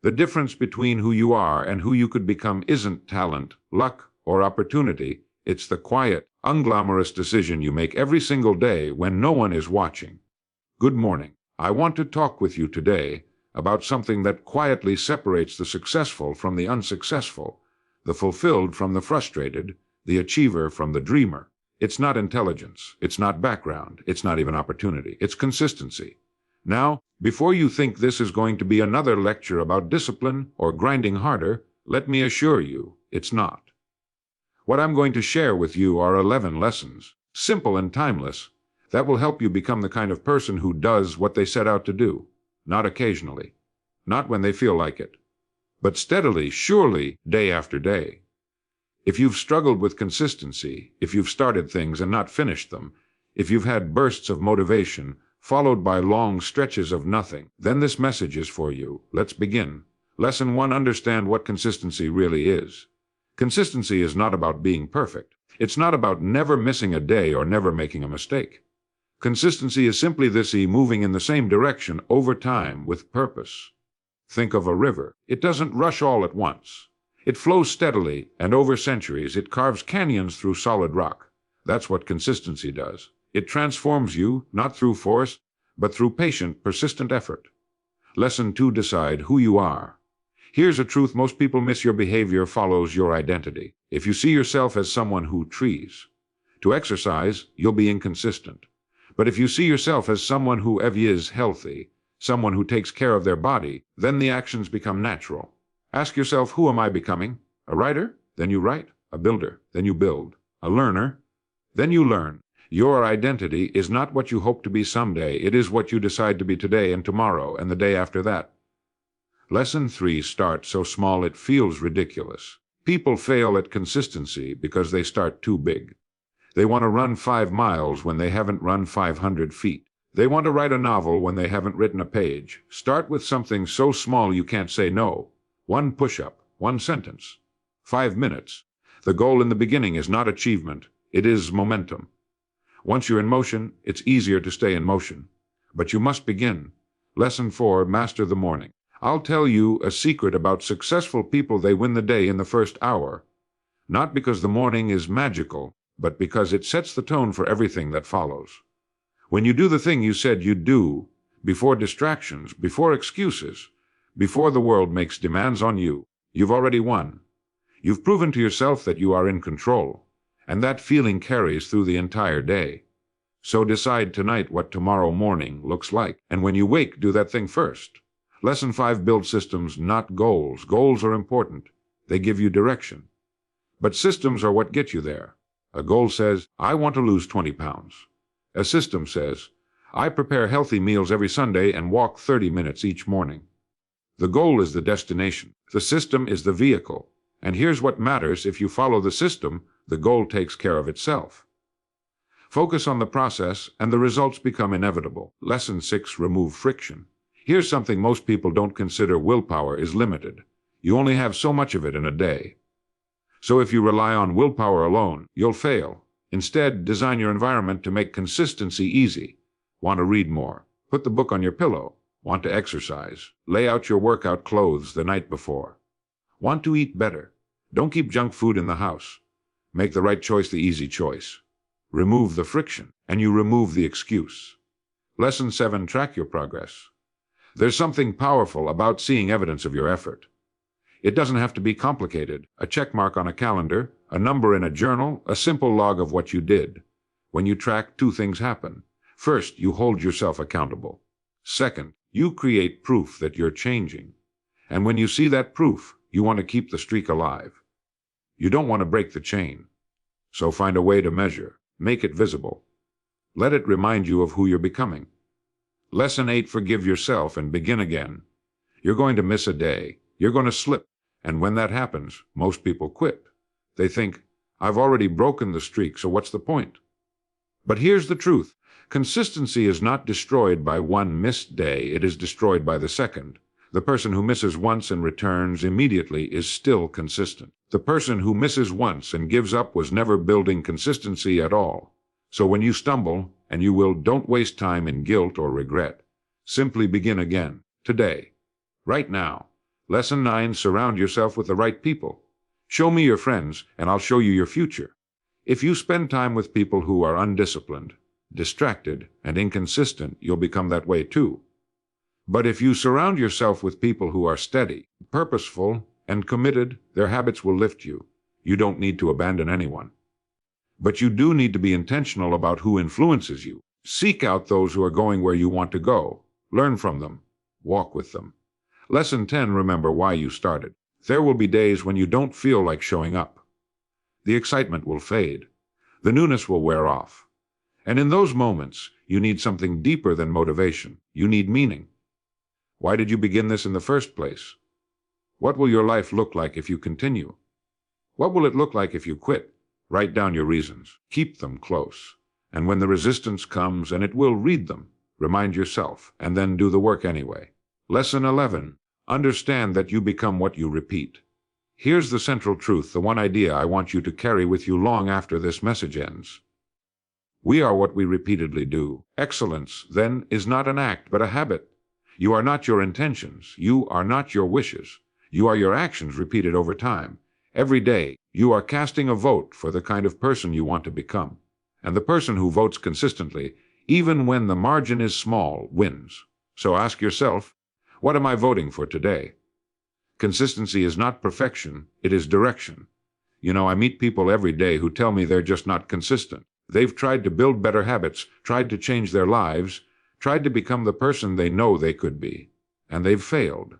The difference between who you are and who you could become isn't talent, luck, or opportunity. It's the quiet, unglamorous decision you make every single day when no one is watching. Good morning. I want to talk with you today about something that quietly separates the successful from the unsuccessful, the fulfilled from the frustrated, the achiever from the dreamer. It's not intelligence, it's not background, it's not even opportunity, it's consistency. Now, before you think this is going to be another lecture about discipline or grinding harder, let me assure you, it's not. What I'm going to share with you are 11 lessons, simple and timeless, that will help you become the kind of person who does what they set out to do, not occasionally, not when they feel like it, but steadily, surely, day after day. If you've struggled with consistency, if you've started things and not finished them, if you've had bursts of motivation followed by long stretches of nothing, then this message is for you. Let's begin. Lesson 1. Understand what consistency really is. Consistency is not about being perfect. It's not about never missing a day or never making a mistake. Consistency is simply this: moving in the same direction over time with purpose. Think of a river. It doesn't rush all at once. It flows steadily, and over centuries it carves canyons through solid rock. That's what consistency does. It transforms you, not through force, but through patient, persistent effort. Lesson 2. Decide who you are. Here's a truth most people miss: your behavior follows your identity. If you see yourself as someone who trees to exercise, you'll be inconsistent. But if you see yourself as someone who is healthy, someone who takes care of their body, then the actions become natural. Ask yourself, who am I becoming? A writer? Then you write. A builder? Then you build. A learner? Then you learn. Your identity is not what you hope to be someday. It is what you decide to be today and tomorrow and the day after that. Lesson 3. Start so small it feels ridiculous. People fail at consistency because they start too big. They want to run 5 miles when they haven't run 500 feet. They want to write a novel when they haven't written a page. Start with something so small you can't say no. 1 push-up, 1 sentence, 5 minutes. The goal in the beginning is not achievement. It is momentum. Once you're in motion, it's easier to stay in motion. But you must begin. Lesson 4. Master the morning. I'll tell you a secret about successful people: they win the day in the first hour. Not because the morning is magical, but because it sets the tone for everything that follows. When you do the thing you said you'd do, before distractions, before excuses, before the world makes demands on you, you've already won. You've proven to yourself that you are in control, and that feeling carries through the entire day. So decide tonight what tomorrow morning looks like, and when you wake, do that thing first. Lesson 5. Build systems, not goals. Goals are important. They give you direction. But systems are what get you there. A goal says, I want to lose 20 pounds. A system says, I prepare healthy meals every Sunday and walk 30 minutes each morning. The goal is the destination. The system is the vehicle. And here's what matters: if you follow the system, the goal takes care of itself. Focus on the process, and the results become inevitable. Lesson 6. Remove friction. Here's something most people don't consider: willpower is limited. You only have so much of it in a day. So if you rely on willpower alone, you'll fail. Instead, design your environment to make consistency easy. Want to read more? Put the book on your pillow. Want to exercise? Lay out your workout clothes the night before. Want to eat better? Don't keep junk food in the house. Make the right choice the easy choice. Remove the friction, and you remove the excuse. Lesson 7. Track your progress. There's something powerful about seeing evidence of your effort. It doesn't have to be complicated. A check mark on a calendar, a number in a journal, a simple log of what you did. When you track, 2 things happen. First, you hold yourself accountable. Second, you create proof that you're changing. And when you see that proof, you want to keep the streak alive. You don't want to break the chain. So find a way to measure. Make it visible. Let it remind you of who you're becoming. Lesson 8. Forgive yourself and begin again. You're going to miss a day. You're going to slip. And when that happens, most people quit. They think, I've already broken the streak, so what's the point? But here's the truth. Consistency is not destroyed by one missed day. It is destroyed by the second. The person who misses once and returns immediately is still consistent. The person who misses once and gives up was never building consistency at all. So when you stumble, and you will, don't waste time in guilt or regret. Simply begin again, today, right now. Lesson 9, surround yourself with the right people. Show me your friends, and I'll show you your future. If you spend time with people who are undisciplined, distracted, and inconsistent, you'll become that way too. But if you surround yourself with people who are steady, purposeful, and committed, their habits will lift you. You don't need to abandon anyone. But you do need to be intentional about who influences you. Seek out those who are going where you want to go. Learn from them. Walk with them. Lesson 10, remember why you started. There will be days when you don't feel like showing up. The excitement will fade. The newness will wear off. And in those moments, you need something deeper than motivation. You need meaning. Why did you begin this in the first place? What will your life look like if you continue? What will it look like if you quit? Write down your reasons. Keep them close. And when the resistance comes, and it will, read them, remind yourself, and then do the work anyway. Lesson 11. Understand that you become what you repeat. Here's the central truth, the one idea I want you to carry with you long after this message ends. We are what we repeatedly do. Excellence, then, is not an act, but a habit. You are not your intentions. You are not your wishes. You are your actions repeated over time. Every day, you are casting a vote for the kind of person you want to become. And the person who votes consistently, even when the margin is small, wins. So ask yourself, what am I voting for today? Consistency is not perfection, it is direction. I meet people every day who tell me they're just not consistent. They've tried to build better habits, tried to change their lives, tried to become the person they know they could be, and they've failed.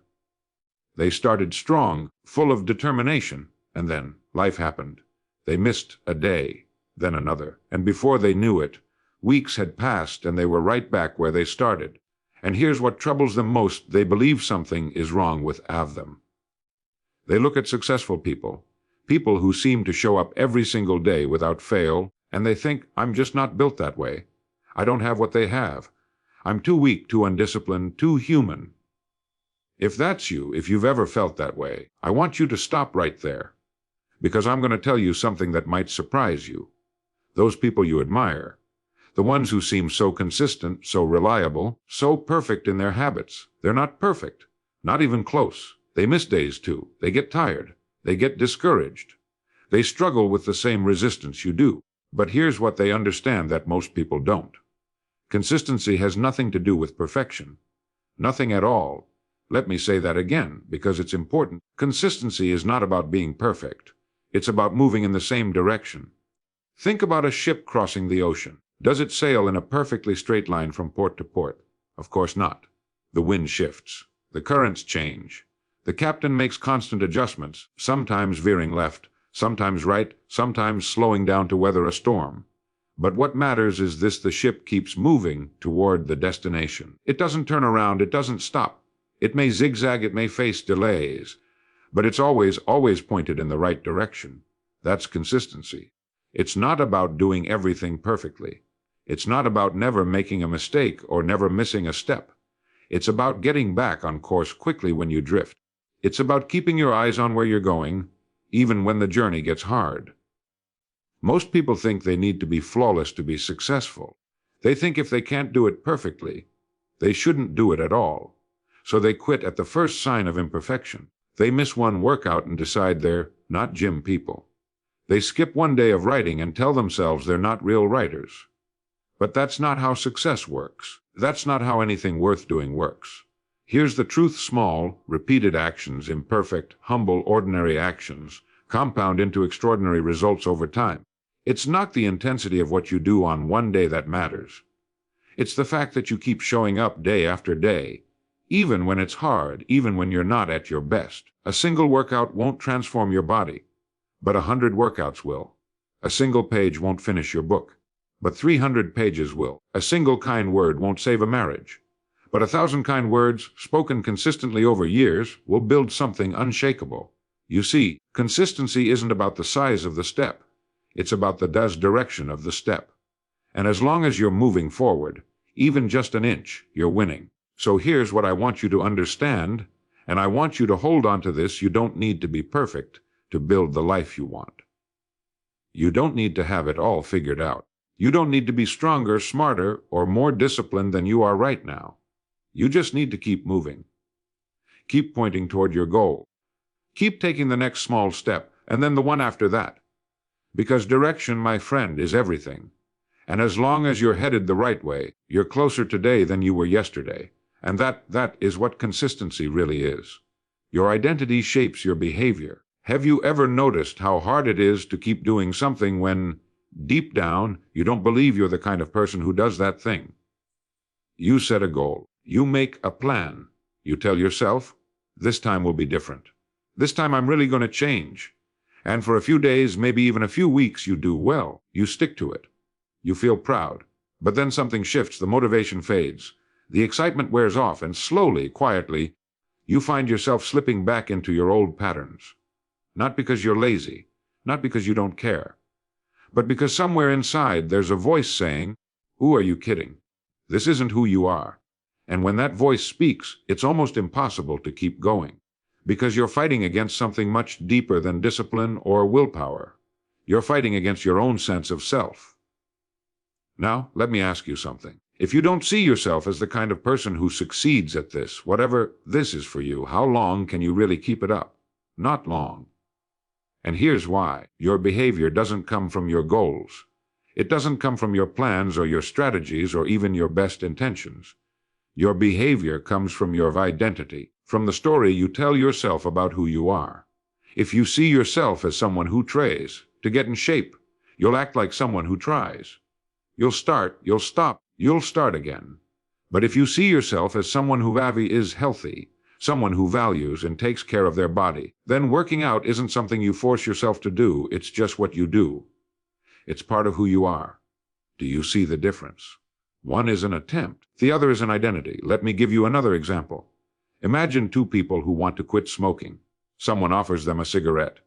They started strong, full of determination, and then life happened. They missed a day, then another, and before they knew it, weeks had passed and they were right back where they started. And here's what troubles them most: they believe something is wrong with them. They look at successful people who seem to show up every single day without fail, and they think, I'm just not built that way. I don't have what they have. I'm too weak, too undisciplined, too human. If that's you, if you've ever felt that way, I want you to stop right there, because I'm going to tell you something that might surprise you. Those people you admire, the ones who seem so consistent, so reliable, so perfect in their habits, they're not perfect, not even close. They miss days too. They get tired. They get discouraged. They struggle with the same resistance you do. But here's what they understand that most people don't. Consistency has nothing to do with perfection. Nothing at all. Let me say that again, because it's important. Consistency is not about being perfect. It's about moving in the same direction. Think about a ship crossing the ocean. Does it sail in a perfectly straight line from port to port? Of course not. The wind shifts. The currents change. The captain makes constant adjustments, sometimes veering left, sometimes right, sometimes slowing down to weather a storm. But what matters is this: the ship keeps moving toward the destination. It doesn't turn around, it doesn't stop. It may zigzag, it may face delays, but it's always pointed in the right direction. That's consistency. It's not about doing everything perfectly. It's not about never making a mistake or never missing a step. It's about getting back on course quickly when you drift. It's about keeping your eyes on where you're going, even when the journey gets hard. Most people think they need to be flawless to be successful. They think if they can't do it perfectly, they shouldn't do it at all. So they quit at the first sign of imperfection. They miss one workout and decide they're not gym people. They skip one day of writing and tell themselves they're not real writers. But that's not how success works. That's not how anything worth doing works. Here's the truth: small, repeated actions, imperfect, humble, ordinary actions, compound into extraordinary results over time. It's not the intensity of what you do on one day that matters. It's the fact that you keep showing up day after day, even when it's hard, even when you're not at your best. A single workout won't transform your body, but 100 workouts will. A single page won't finish your book, but 300 pages will. A single kind word won't save a marriage, but 1,000 kind words, spoken consistently over years, will build something unshakable. You see, consistency isn't about the size of the step. It's about the direction of the step. And as long as you're moving forward, even just an inch, you're winning. So here's what I want you to understand, and I want you to hold on to this: you don't need to be perfect to build the life you want. You don't need to have it all figured out. You don't need to be stronger, smarter, or more disciplined than you are right now. You just need to keep moving. Keep pointing toward your goal. Keep taking the next small step, and then the one after that. Because direction, my friend, is everything. And as long as you're headed the right way, you're closer today than you were yesterday. And that is what consistency really is. Your identity shapes your behavior. Have you ever noticed how hard it is to keep doing something when, deep down, you don't believe you're the kind of person who does that thing? You set a goal. You make a plan. You tell yourself, this time will be different. This time I'm really going to change. And for a few days, maybe even a few weeks, you do well. You stick to it. You feel proud. But then something shifts. The motivation fades. The excitement wears off, and slowly, quietly, you find yourself slipping back into your old patterns. Not because you're lazy, not because you don't care, but because somewhere inside there's a voice saying, who are you kidding? This isn't who you are. And when that voice speaks, it's almost impossible to keep going, because you're fighting against something much deeper than discipline or willpower. You're fighting against your own sense of self. Now, let me ask you something. If you don't see yourself as the kind of person who succeeds at this, whatever this is for you, how long can you really keep it up? Not long. And here's why. Your behavior doesn't come from your goals. It doesn't come from your plans or your strategies or even your best intentions. Your behavior comes from your identity, from the story you tell yourself about who you are. If you see yourself as someone who tries to get in shape, you'll act like someone who tries. You'll start, you'll stop, you'll start again. But if you see yourself as someone who is healthy, someone who values and takes care of their body, then working out isn't something you force yourself to do, it's just what you do. It's part of who you are. Do you see the difference? One is an attempt, the other is an identity. Let me give you another example. Imagine two people who want to quit smoking. Someone offers them a cigarette.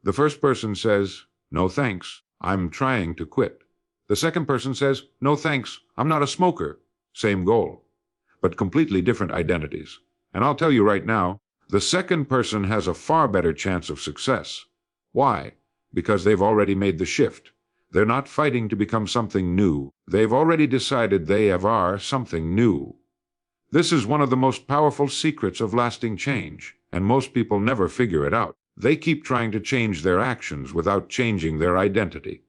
The first person says, no thanks, I'm trying to quit. The second person says, no thanks, I'm not a smoker. Same goal, but completely different identities. And I'll tell you right now, the second person has a far better chance of success. Why? Because they've already made the shift. They're not fighting to become something new. They've already decided they are something new. This is one of the most powerful secrets of lasting change, and most people never figure it out. They keep trying to change their actions without changing their identity.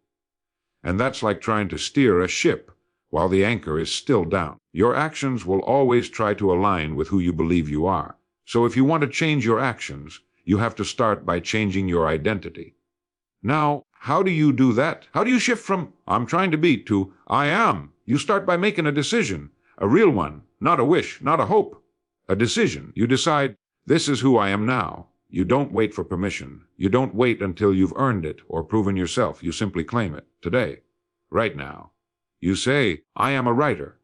And that's like trying to steer a ship while the anchor is still down. Your actions will always try to align with who you believe you are. So if you want to change your actions, you have to start by changing your identity. Now, how do you do that? How do you shift from I'm trying to be to I am? You start by making a decision, a real one, not a wish, not a hope. A decision. You decide, this is who I am now. You don't wait for permission. You don't wait until you've earned it or proven yourself. You simply claim it today, right now. You say, I am a writer,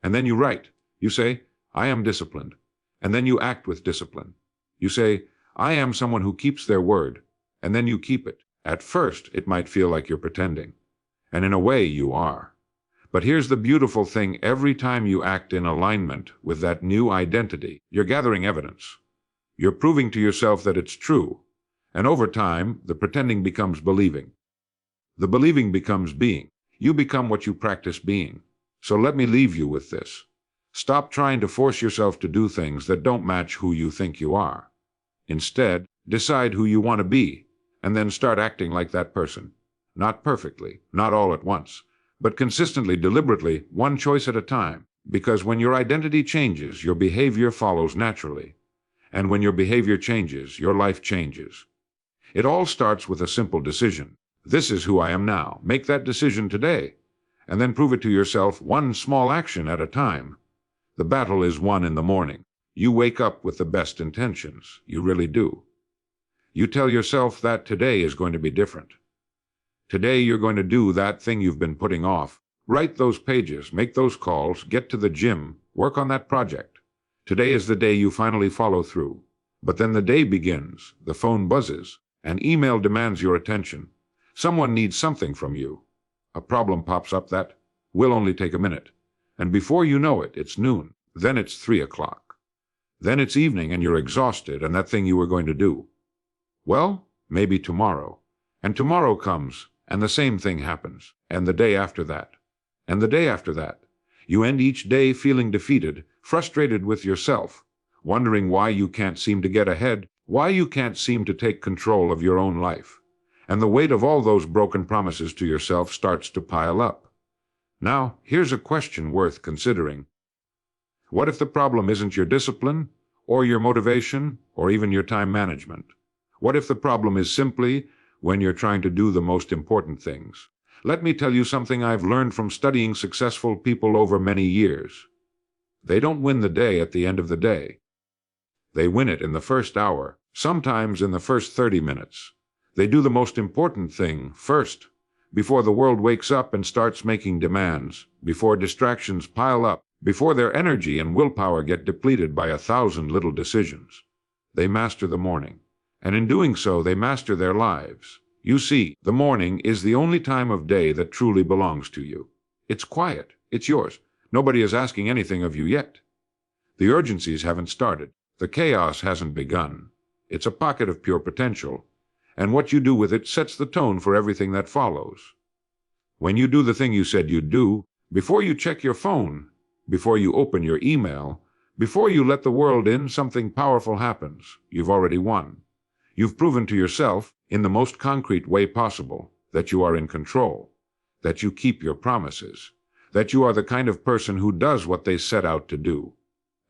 and then you write. You say, I am disciplined, and then you act with discipline. You say, I am someone who keeps their word, and then you keep it. At first, it might feel like you're pretending, and in a way you are. But here's the beautiful thing. Every time you act in alignment with that new identity, you're gathering evidence. You're proving to yourself that it's true, and over time, the pretending becomes believing. The believing becomes being. You become what you practice being. So let me leave you with this. Stop trying to force yourself to do things that don't match who you think you are. Instead, decide who you want to be, and then start acting like that person. Not perfectly, not all at once, but consistently, deliberately, one choice at a time. Because when your identity changes, your behavior follows naturally. And when your behavior changes, your life changes. It all starts with a simple decision. This is who I am now. Make that decision today, and then prove it to yourself one small action at a time. The battle is won in the morning. You wake up with the best intentions. You really do. You tell yourself that today is going to be different. Today you're going to do that thing you've been putting off. Write those pages, make those calls, get to the gym, work on that project. Today is the day you finally follow through. But then the day begins, the phone buzzes, an email demands your attention. Someone needs something from you. A problem pops up that will only take a minute. And before you know it, it's noon. Then it's 3 o'clock. Then it's evening and you're exhausted and that thing you were going to do. Well, maybe tomorrow. And tomorrow comes and the same thing happens. And the day after that. And the day after that. You end each day feeling defeated, frustrated with yourself, wondering why you can't seem to get ahead, why you can't seem to take control of your own life. And the weight of all those broken promises to yourself starts to pile up. Now, here's a question worth considering. What if the problem isn't your discipline, or your motivation, or even your time management? What if the problem is simply when you're trying to do the most important things? Let me tell you something I've learned from studying successful people over many years. They don't win the day at the end of the day. They win it in the first hour, sometimes in the first 30 minutes. They do the most important thing first, before the world wakes up and starts making demands, before distractions pile up, before their energy and willpower get depleted by 1,000 little decisions. They master the morning, and in doing so they master their lives. You see, the morning is the only time of day that truly belongs to you. It's quiet. It's yours. Nobody is asking anything of you yet. The urgencies haven't started. The chaos hasn't begun. It's a pocket of pure potential, and what you do with it sets the tone for everything that follows. When you do the thing you said you'd do, before you check your phone, before you open your email, before you let the world in, something powerful happens. You've already won. You've proven to yourself, in the most concrete way possible, that you are in control, that you keep your promises, that you are the kind of person who does what they set out to do.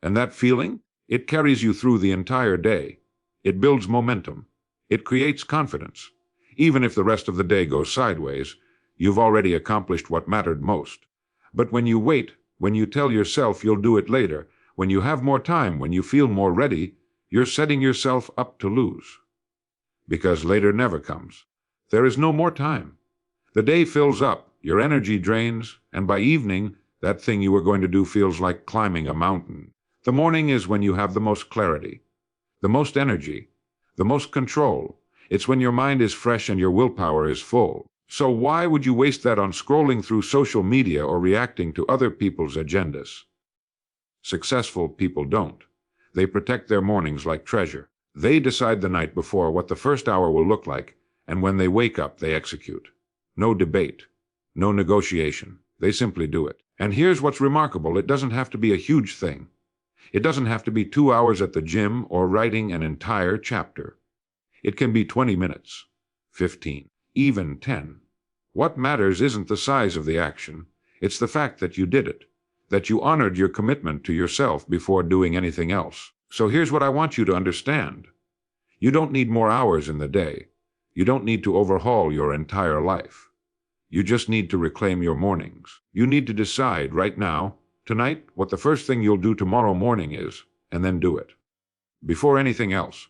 And that feeling, it carries you through the entire day. It builds momentum. It creates confidence. Even if the rest of the day goes sideways, you've already accomplished what mattered most. But when you wait, when you tell yourself you'll do it later, when you have more time, when you feel more ready, you're setting yourself up to lose. Because later never comes. There is no more time. The day fills up, your energy drains, and by evening, that thing you were going to do feels like climbing a mountain. The morning is when you have the most clarity, the most energy, the most control. It's when your mind is fresh and your willpower is full. So why would you waste that on scrolling through social media or reacting to other people's agendas? Successful people don't. They protect their mornings like treasure. They decide the night before what the first hour will look like, and when they wake up, they execute. No debate, no negotiation. They simply do it. And here's what's remarkable. It doesn't have to be a huge thing. It doesn't have to be 2 hours at the gym or writing an entire chapter. It can be 20 minutes, 15, even 10. What matters isn't the size of the action. It's the fact that you did it, that you honored your commitment to yourself before doing anything else. So here's what I want you to understand. You don't need more hours in the day. You don't need to overhaul your entire life. You just need to reclaim your mornings. You need to decide right now, tonight, what the first thing you'll do tomorrow morning is, and then do it. Before anything else.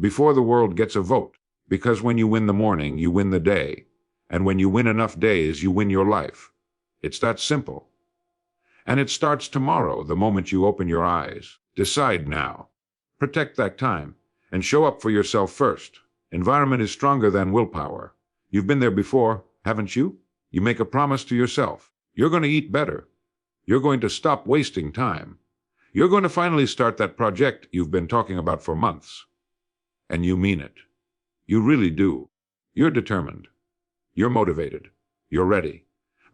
Before the world gets a vote. Because when you win the morning, you win the day. And when you win enough days, you win your life. It's that simple. And it starts tomorrow, the moment you open your eyes. Decide now. Protect that time, and show up for yourself first. Environment is stronger than willpower. You've been there before, haven't you? You make a promise to yourself. You're going to eat better. You're going to stop wasting time. You're going to finally start that project you've been talking about for months. And you mean it. You really do. You're determined. You're motivated. You're ready.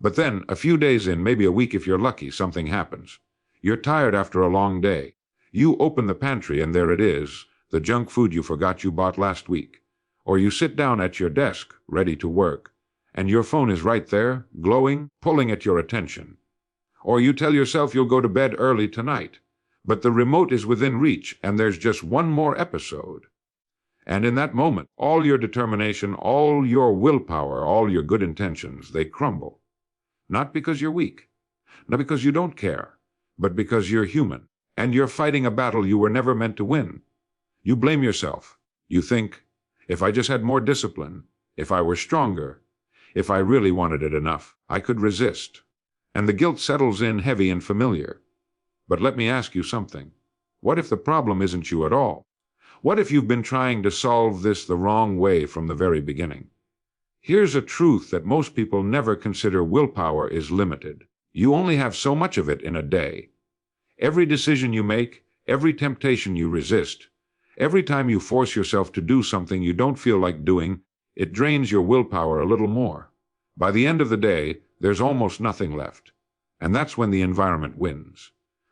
But then, a few days in, maybe a week if you're lucky, something happens. You're tired after a long day. You open the pantry and there it is, the junk food you forgot you bought last week. Or you sit down at your desk, ready to work, and your phone is right there, glowing, pulling at your attention. Or you tell yourself you'll go to bed early tonight, but the remote is within reach and there's just one more episode. And in that moment, all your determination, all your willpower, all your good intentions, they crumble. Not because you're weak, not because you don't care, but because you're human, and you're fighting a battle you were never meant to win. You blame yourself. You think, if I just had more discipline, if I were stronger, if I really wanted it enough, I could resist. And the guilt settles in heavy and familiar. But let me ask you something. What if the problem isn't you at all? What if you've been trying to solve this the wrong way from the very beginning? Here's a truth that most people never consider. Willpower is limited. You only have so much of it in a day. Every decision you make, every temptation you resist, every time you force yourself to do something you don't feel like doing, it drains your willpower a little more. By the end of the day, there's almost nothing left. And that's when the environment wins.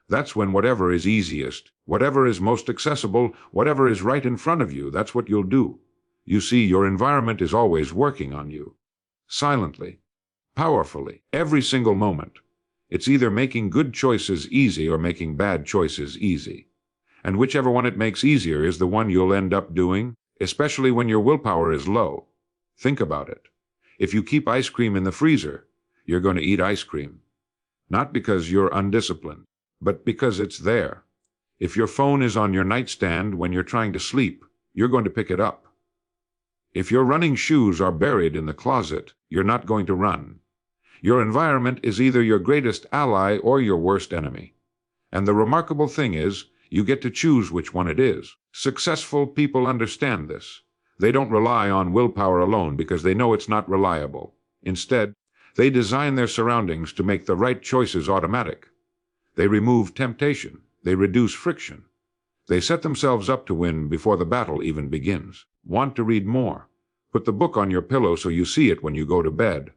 That's when whatever is easiest, whatever is most accessible, whatever is right in front of you, that's what you'll do. You see, your environment is always working on you. Silently, powerfully, every single moment. It's either making good choices easy or making bad choices easy. And whichever one it makes easier is the one you'll end up doing, especially when your willpower is low. Think about it. If you keep ice cream in the freezer, you're going to eat ice cream. Not because you're undisciplined, but because it's there. If your phone is on your nightstand when you're trying to sleep, you're going to pick it up. If your running shoes are buried in the closet, you're not going to run. Your environment is either your greatest ally or your worst enemy. And the remarkable thing is, you get to choose which one it is. Successful people understand this. They don't rely on willpower alone because they know it's not reliable. Instead, they design their surroundings to make the right choices automatic. They remove temptation. They reduce friction. They set themselves up to win before the battle even begins. Want to read more? Put the book on your pillow so you see it when you go to bed.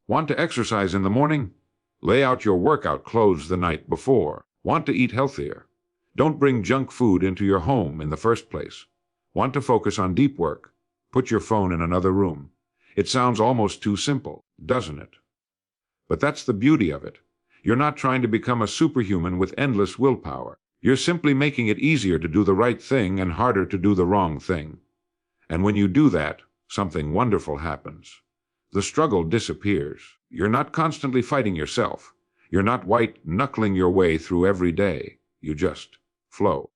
Want to exercise in the morning? Lay out your workout clothes the night before. Want to eat healthier? Don't bring junk food into your home in the first place. Want to focus on deep work? Put your phone in another room. It sounds almost too simple, doesn't it? But that's the beauty of it. You're not trying to become a superhuman with endless willpower. You're simply making it easier to do the right thing and harder to do the wrong thing. And when you do that, something wonderful happens. The struggle disappears. You're not constantly fighting yourself. You're not white-knuckling your way through every day. You just flow.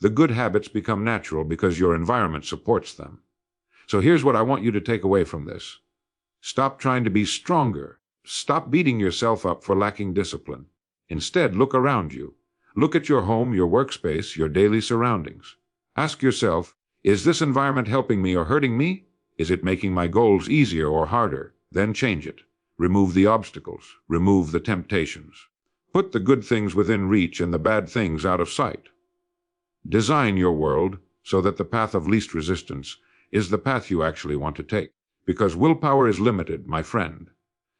The good habits become natural because your environment supports them. So here's what I want you to take away from this. Stop trying to be stronger. Stop beating yourself up for lacking discipline. Instead, look around you. Look at your home, your workspace, your daily surroundings. Ask yourself, is this environment helping me or hurting me? Is it making my goals easier or harder? Then change it. Remove the obstacles. Remove the temptations. Put the good things within reach and the bad things out of sight. Design your world so that the path of least resistance is the path you actually want to take. Because willpower is limited, my friend.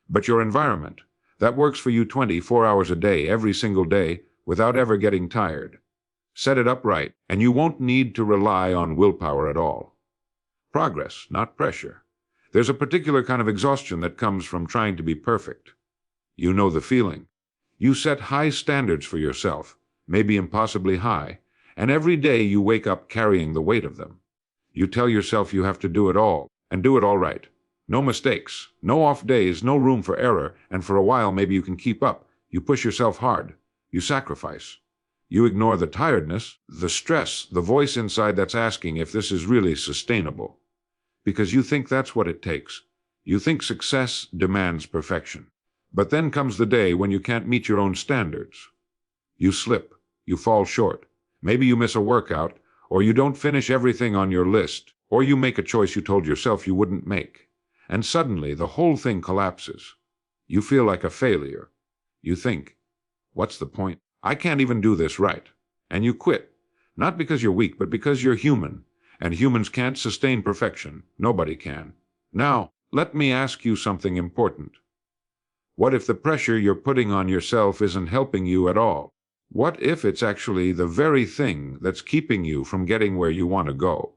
But your environment, that works for you 24 hours a day, every single day, without ever getting tired. Set it up right, and you won't need to rely on willpower at all. Progress, not pressure. There's a particular kind of exhaustion that comes from trying to be perfect. You know the feeling. You set high standards for yourself, maybe impossibly high, and every day you wake up carrying the weight of them. You tell yourself you have to do it all, and do it all right. No mistakes, no off days, no room for error, and for a while maybe you can keep up. You push yourself hard. You sacrifice. You ignore the tiredness, the stress, the voice inside that's asking if this is really sustainable. Because you think that's what it takes. You think success demands perfection. But then comes the day when you can't meet your own standards. You slip. You fall short. Maybe you miss a workout, or you don't finish everything on your list, or you make a choice you told yourself you wouldn't make. And suddenly the whole thing collapses. You feel like a failure. You think, what's the point? I can't even do this right. And you quit. Not because you're weak, but because you're human. And humans can't sustain perfection. Nobody can. Now, let me ask you something important. What if the pressure you're putting on yourself isn't helping you at all? What if it's actually the very thing that's keeping you from getting where you want to go?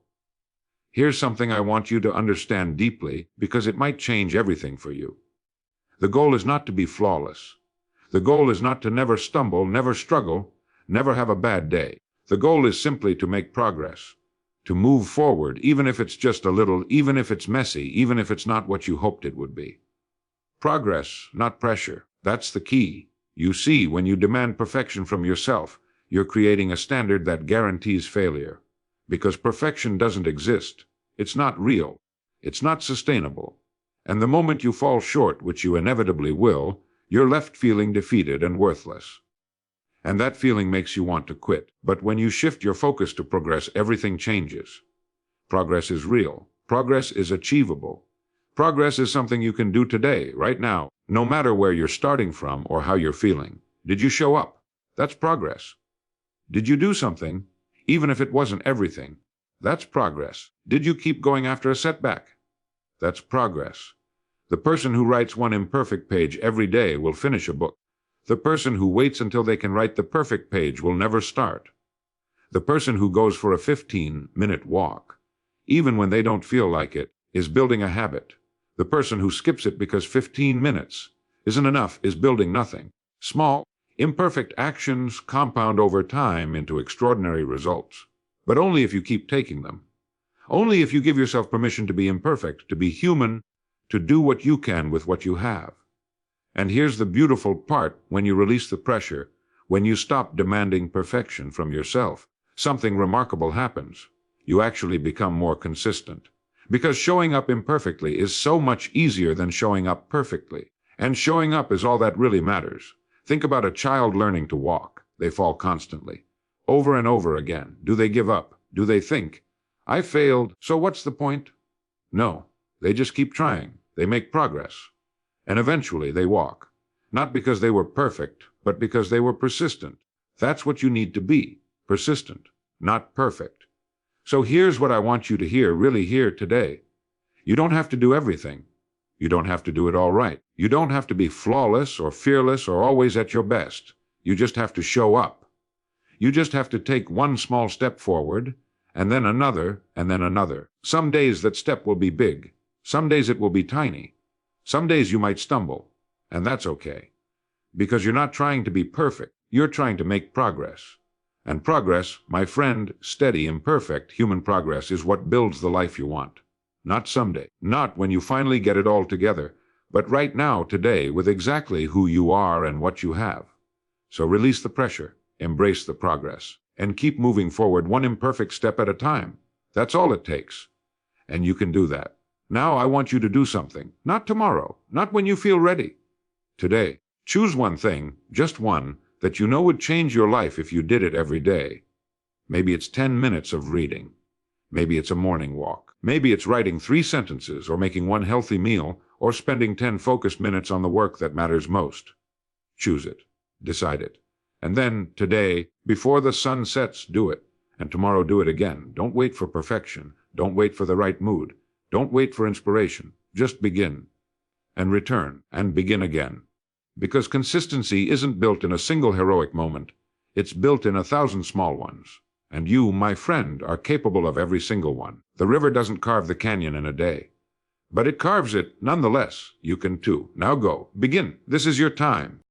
Here's something I want you to understand deeply because it might change everything for you. The goal is not to be flawless. The goal is not to never stumble, never struggle, never have a bad day. The goal is simply to make progress, to move forward, even if it's just a little, even if it's messy, even if it's not what you hoped it would be. Progress, not pressure. That's the key. You see, when you demand perfection from yourself, you're creating a standard that guarantees failure. Because perfection doesn't exist. It's not real. It's not sustainable. And the moment you fall short, which you inevitably will, you're left feeling defeated and worthless. And that feeling makes you want to quit. But when you shift your focus to progress, everything changes. Progress is real. Progress is achievable. Progress is something you can do today, right now, no matter where you're starting from or how you're feeling. Did you show up? That's progress. Did you do something, even if it wasn't everything? That's progress. Did you keep going after a setback? That's progress. The person who writes one imperfect page every day will finish a book. The person who waits until they can write the perfect page will never start. The person who goes for a 15-minute walk, even when they don't feel like it, is building a habit. The person who skips it because 15 minutes isn't enough is building nothing. Small, imperfect actions compound over time into extraordinary results. But only if you keep taking them. Only if you give yourself permission to be imperfect, to be human, to do what you can with what you have. And here's the beautiful part: when you release the pressure, when you stop demanding perfection from yourself, something remarkable happens. You actually become more consistent. Because showing up imperfectly is so much easier than showing up perfectly. And showing up is all that really matters. Think about a child learning to walk. They fall constantly, over and over again. Do they give up? Do they think, "I failed, so what's the point?" No, they just keep trying. They make progress. And eventually they walk. Not because they were perfect, but because they were persistent. That's what you need to be: persistent, not perfect. So here's what I want you to hear, really hear today. You don't have to do everything. You don't have to do it all right. You don't have to be flawless or fearless or always at your best. You just have to show up. You just have to take one small step forward, and then another, and then another. Some days that step will be big. Some days it will be tiny. Some days you might stumble, and that's okay. Because you're not trying to be perfect. You're trying to make progress. And progress, my friend, steady, imperfect human progress, is what builds the life you want. Not someday, not when you finally get it all together, but right now, today, with exactly who you are and what you have. So release the pressure, embrace the progress, and keep moving forward one imperfect step at a time. That's all it takes. And you can do that. Now I want you to do something. Not tomorrow, not when you feel ready. Today, choose one thing, just one, that you know would change your life if you did it every day. Maybe it's 10 minutes of reading. Maybe it's a morning walk. Maybe it's writing 3 sentences, or making one healthy meal, or spending 10 focused minutes on the work that matters most. Choose it. Decide it. And then, today, before the sun sets, do it. And tomorrow, do it again. Don't wait for perfection. Don't wait for the right mood. Don't wait for inspiration. Just begin. And return. And begin again. Because consistency isn't built in a single heroic moment. It's built in 1,000 small ones. And you, my friend, are capable of every single one. The river doesn't carve the canyon in a day. But it carves it nonetheless. You can too. Now go. Begin. This is your time.